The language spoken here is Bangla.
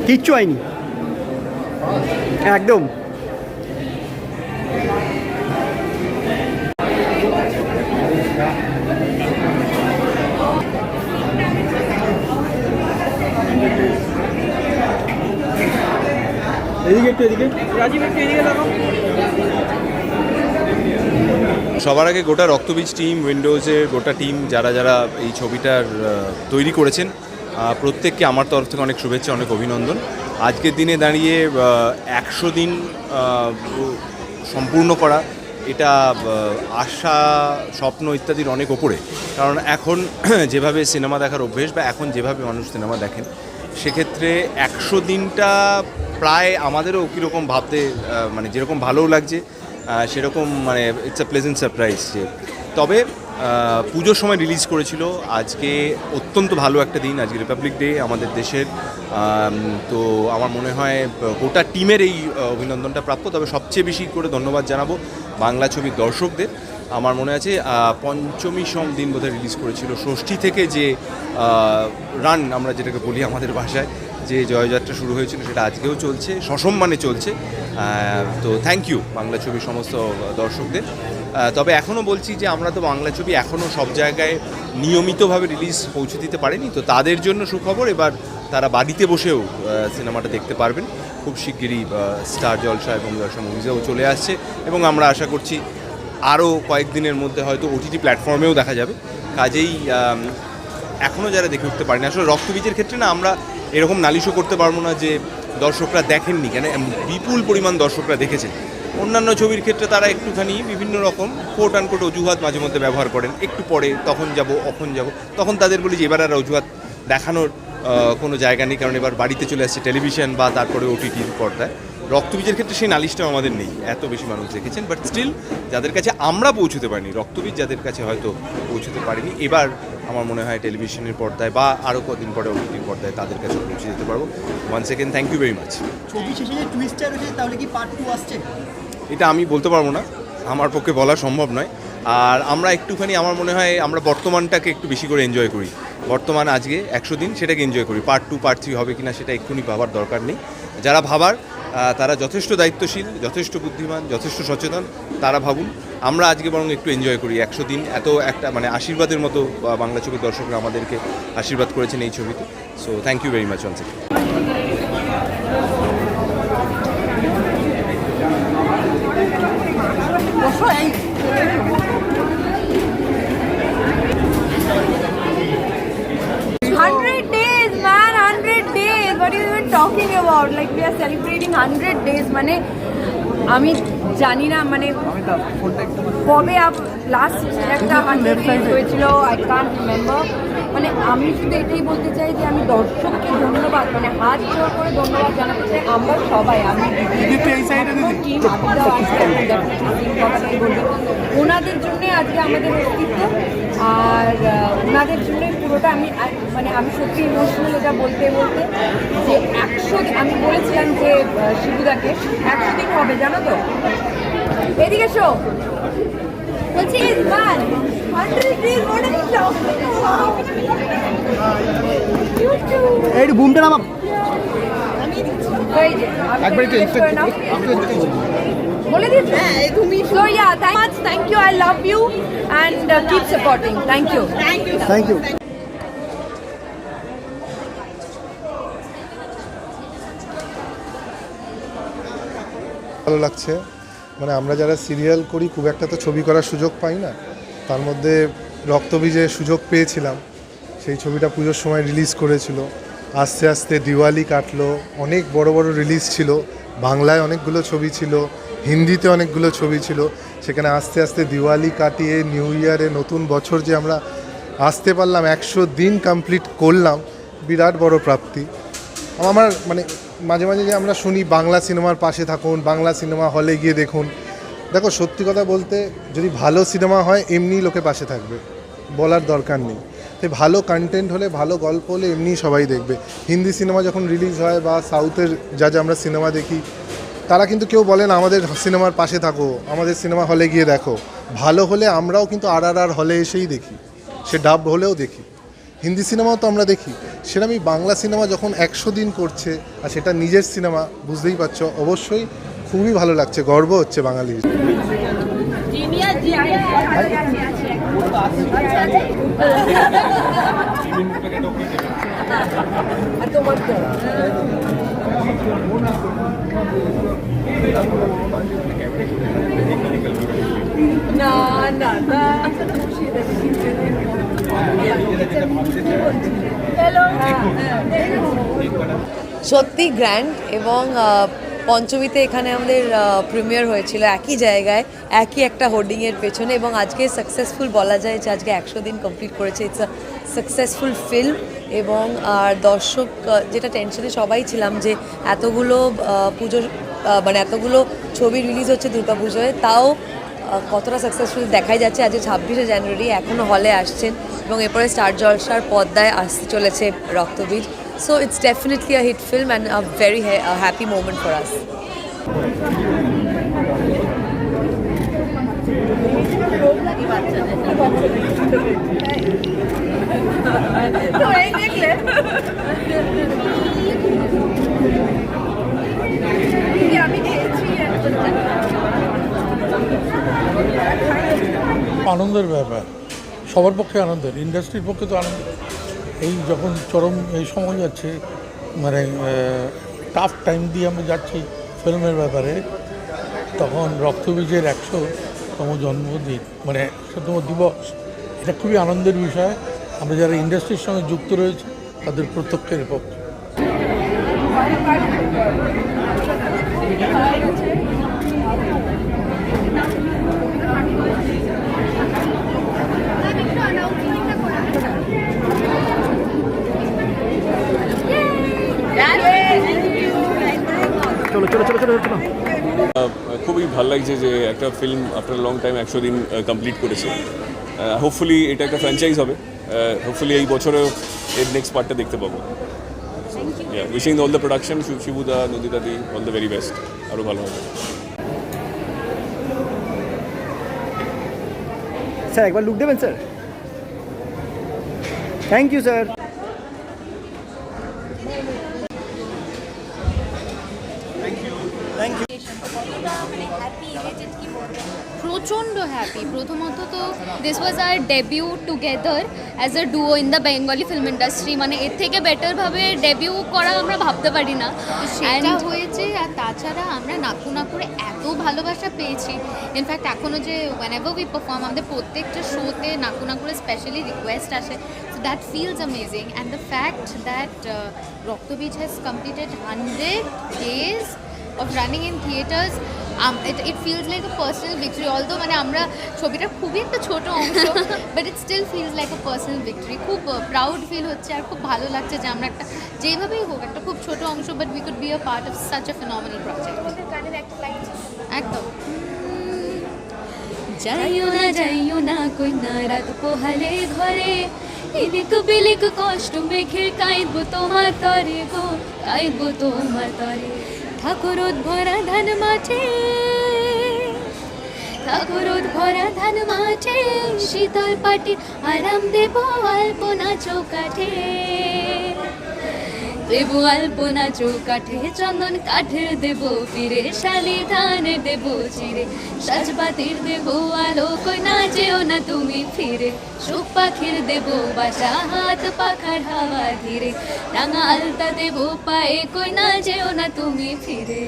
কিচ্ছু হয়নি একদম। এদিকে একটু, এদিকে রাজীব একটু এদিকে দেখো। সবার আগে গোটা রক্তবীজ টিম, উইন্ডোজের গোটা টিম, যারা যারা এই ছবিটার তৈরি করেছেন, প্রত্যেককে আমার তরফ থেকে অনেক শুভেচ্ছা, অনেক অভিনন্দন। আজকের দিনে দাঁড়িয়ে 100 দিন সম্পূর্ণ করা, এটা আশা, স্বপ্ন ইত্যাদির অনেক ওপরে। কারণ এখন যেভাবে সিনেমা দেখার অভ্যেস বা এখন যেভাবে মানুষ সিনেমা দেখেন, সেক্ষেত্রে 100 দিনটা প্রায় আমাদেরও কীরকম ভাবতে, মানে যেরকম ভালোও লাগছে সেরকম, মানে ইটস আ প্লেজেন্ট সারপ্রাইজ। তবে পুজোর সময় রিলিজ করেছিল, আজকে অত্যন্ত ভালো একটা দিন, আজকে রিপাবলিক ডে আমাদের দেশের। তো আমার মনে হয় গোটা টিমের এই অভিনন্দনটা প্রাপ্য। তবে সবচেয়ে বেশি করে ধন্যবাদ জানাবো বাংলা ছবির দর্শকদের। আমার মনে আছে পঞ্চমী দিন বোধহয় রিলিজ করেছিল, ষষ্ঠী থেকে যে রান আমরা যেটাকে বলি আমাদের ভাষায়, যে জয়যাত্রা শুরু হয়েছিল, সেটা আজকেও চলছে, সসম্মানে চলছে। তো থ্যাংক ইউ বাংলা ছবির সমস্ত দর্শকদের। তবে এখনও বলছি যে আমরা তো বাংলা ছবি এখনও সব জায়গায় নিয়মিতভাবে রিলিজ পৌঁছে দিতে পারিনি, তো তাদের জন্য সুখবর, এবার তারা বাড়িতে বসেও সিনেমাটা দেখতে পারবেন। খুব শিগগিরই স্টার জলসা এবং জলসা মুভিজেও চলে আসছে, এবং আমরা আশা করছি আরও কয়েকদিনের মধ্যে হয়তো ওটিটি প্ল্যাটফর্মেও দেখা যাবে। কাজেই এখনও যারা দেখে উঠতে পারেনি, আসলে রক্তবীজের ক্ষেত্রে না আমরা এরকম নালিশও করতে পারবো না যে দর্শকরা দেখেননি, কেন বিপুল পরিমাণ দর্শকরা দেখেছেন। অন্যান্য ছবির ক্ষেত্রে তারা একটুখানি বিভিন্ন রকম কোট আনকোট অজুহাত মাঝে মধ্যে ব্যবহার করেন, একটু পরে তখন যাব, অখন যাব, তখন তাদের বলি যে এবার আর অজুহাত দেখানোর কোনো জায়গা নেই, কারণ এবার বাড়িতে চলে আসছে টেলিভিশন বা তারপরে ওটিটির পর্দায়। রক্তবীজের ক্ষেত্রে সেই নালিশটাও আমাদের নেই, এত বেশি মানুষ দেখেছেন। বাট স্টিল যাদের কাছে আমরা পৌঁছতে পারিনি, রক্তবীজ যাদের কাছে হয়তো পৌঁছতে পারিনি, এবার আমার মনে হয় টেলিভিশনের পর্দায় বা আরও কদিন পরে ওটিটির পর্দায় তাদের কাছে পৌঁছে যেতে পারবো। One second thank you very much. ছবি শেষে যে টুইস্টটা রয়েছে, তাহলে কি পার্ট 2 আসছে? এটা আমি বলতে পারবো না, আমার পক্ষে বলা সম্ভব নয়। আর আমরা একটুখানি, আমার মনে হয় আমরা বর্তমানটাকে একটু বেশি করে এনজয় করি। বর্তমান আজকে 100 দিন, সেটাকে এনজয় করি। পার্ট 2 পার্ট 3 হবে কিনা সেটা এক্ষুনি ভাবার দরকার নেই। যারা ভাবার তারা যথেষ্ট দায়িত্বশীল, যথেষ্ট বুদ্ধিমান, যথেষ্ট সচেতন, তারা ভাবুন। আমরা আজকে বরং একটু এনজয় করি 100 দিন। এত একটা মানে আশীর্বাদের মতো বাংলা ছবির দর্শকরা আমাদেরকে আশীর্বাদ করেছেন এই ছবিতে। So thank you very much once again. What are you even talking about? Like we are celebrating 100 days. মানে আমি জানি না মানে কবে লাস্ট একটা 100 days হয়েছিল, আই কান্ট রিমেম্বার। মানে আমি শুধু এটাই বলতে চাই যে আমি দর্শককে ধন্যবাদ, মানে হাত জোর করে ধন্যবাদ জানাতে চাই। আমরা সবাই, আমি টিম কথাটাই বলবো, ওনাদের জন্যই আজকে আমাদের অস্তিত্ব, আর ওনাদের জন্যই পুরোটা। আমি সত্যি ইমোশনাল এটা বলতে বলতে, যে 100, আমি বলেছিলাম যে শিবুদাকে 100 দিন হবে, জানো তো? এদিকে শো বলছি মান 100 days, what are you talking about? এই বুমটা নামা এই যে একবার একটু বলে দিচ্ছি। তুমি so yeah, thank you, I love you and keep supporting. Thank you. Thank you. ভালো লাগছে, মানে আমরা যারা সিরিয়াল করি খুব একটা তো ছবি করার সুযোগ পাই না, তার মধ্যে রক্তবীজে সুযোগ পেয়েছিলাম। সেই ছবিটা পুজোর সময় রিলিজ করেছিল, আস্তে আস্তে দিওয়ালি কাটলো, অনেক বড় বড় রিলিজ ছিল, বাংলায় অনেকগুলো ছবি ছিল, হিন্দিতে অনেকগুলো ছবি ছিল। সেখানে আস্তে আস্তে দিওয়ালি কাটিয়ে নিউ ইয়ারে নতুন বছর যে আমরা আসতে পারলাম, 100 দিন কমপ্লিট করলাম, বিরাট বড় প্রাপ্তি। আমার মানে মাঝে মাঝে যে আমরা শুনি বাংলা সিনেমার পাশে থাকুন, বাংলা সিনেমা হলে গিয়ে দেখুন, দেখো সত্যি কথা বলতে যদি ভালো সিনেমা হয় এমনি লোকে পাশে থাকবে, বলার দরকার নেই। তাই ভালো কন্টেন্ট হলে, ভালো গল্প হলে এমনি সবাই দেখবে। হিন্দি সিনেমা যখন রিলিজ হয় বা সাউথের যা আমরা সিনেমা দেখি, তারা কিন্তু কেউ বলে না আমাদের সিনেমার পাশে থাকো, আমাদের সিনেমা হলে গিয়ে দেখো। ভালো হলে আমরাও কিন্তু আর হলে এসেই দেখি, সে ডাব হলেও দেখি। হিন্দি সিনেমাও তো আমরা দেখি, সেরকমই বাংলা সিনেমা যখন 100 দিন করছে আর সেটা নিজের সিনেমা, বুঝতেই পারছো, অবশ্যই খুবই ভালো লাগছে, গর্ব হচ্ছে বাঙালির। না না না সত্যি গ্র্যান্ড এবং পঞ্চমীতে এখানে আমাদের প্রিমিয়ার হয়েছিল একই জায়গায় একই একটা হোর্ডিংয়ের পেছনে, এবং আজকে সাকসেসফুল বলা যায় যে আজকে 100 দিন কমপ্লিট করেছে। ইটস আ সাকসেসফুল ফিল্ম এবং আর দর্শক যেটা টেনশনে সবাই ছিলাম যে এতগুলো পুজো মানে এতগুলো ছবি রিলিজ হচ্ছে দুর্গাপুজোয়, তাও কতটা সাকসেসফুল দেখাই যাচ্ছে। আজকে 26শে জানুয়ারি এখনও হলে আসছেন এবং এরপরে স্টার জলসার পর্দায় আসতে চলেছে রক্তবীজ। So it's definitely a hit film and a very happy moment for us. আনন্দের ব্যাপার, সবার পক্ষে আনন্দের, ইন্ডাস্ট্রির পক্ষে তো আনন্দ। এই যখন চরম এই সময় যাচ্ছে, মানে টাফ টাইম দিয়ে আমরা যাচ্ছি ফিল্মের ব্যাপারে, তখন রক্তবীজের 100তম জন্মদিন, মানে 100তম দিবস, এটা খুবই আনন্দের বিষয়। আমরা যারা ইন্ডাস্ট্রির সঙ্গে যুক্ত রয়েছে তাদের প্রত্যেকের পক্ষে। খুবই ভালো লাগছে যে একটা ফিল্ম আফটার লং টাইম 100 দিন কমপ্লিট করেছে। হোপফুলি এটা একটা ফ্র্যাঞ্চাইজ হবে, হোপফুলি এই বছরেও এর নেক্সট পার্টটা দেখতে পাবো। উইশিং অল দ্য প্রোডাকশন, শিবুদা, Nandita di, all the very best, আরও ভালো হবে। স্যার একবার লুক দেবেন স্যার? Thank you sir. প্রচণ্ড হ্যাপি। প্রথমত তো this was our debut together as a duo in the Bengali film industry. মানে এর থেকে বেটারভাবে ডেবিউ করা আমরা ভাবতে পারি না, সেটা হয়েছে। আর তাছাড়া আমরা নাকু না করে এত ভালোবাসা পেয়েছি। ইনফ্যাক্ট এখনও যে whenever we perform আমাদের প্রত্যেকটা শোতে নাকু না করে স্পেশালি রিকোয়েস্ট আসে, so that feels amazing. And the fact that রক্তবীজ has completed 100 days of running in theatres, it feels like a personal victory. Although মানে আমরা ছবিটার খুবই একটা ছোট অংশ, but it still feels like a personal victory. খুব প্রাউড ফিল হচ্ছে আর খুব ভালো লাগছে যে আমরা একটা যেভাবেই হোক একটা খুব ছোট অংশ, but we could be a part of such a phenomenal project. একদম যাইও না কই না রাত পোহালে ঘরে, ইলিক বিলিক কষ্ট মেঘে কাইব তোমার তরে গো, কাইব তোমার তরে। ঠাকুরত ভরা ধান মাঠে, ঠাকুরত ভরা ধান মাঠে, শীতল পাটি আরাম দেব আলপনা চৌকাঠে, দেব আলপনা চৌকাঠে, চন্দন কাঠের দেব ফিরে, শালি ধানের দেব চিরে, সাজবাতির দেব আলো, কই না যেও না তুমি ফিরে, সুখ পাখির দেব বাসা, হাত পাখার হাওয়া ধীরে, রাঙা আলতা দেব পায়ে, কই না যেও না তুমি ফিরে।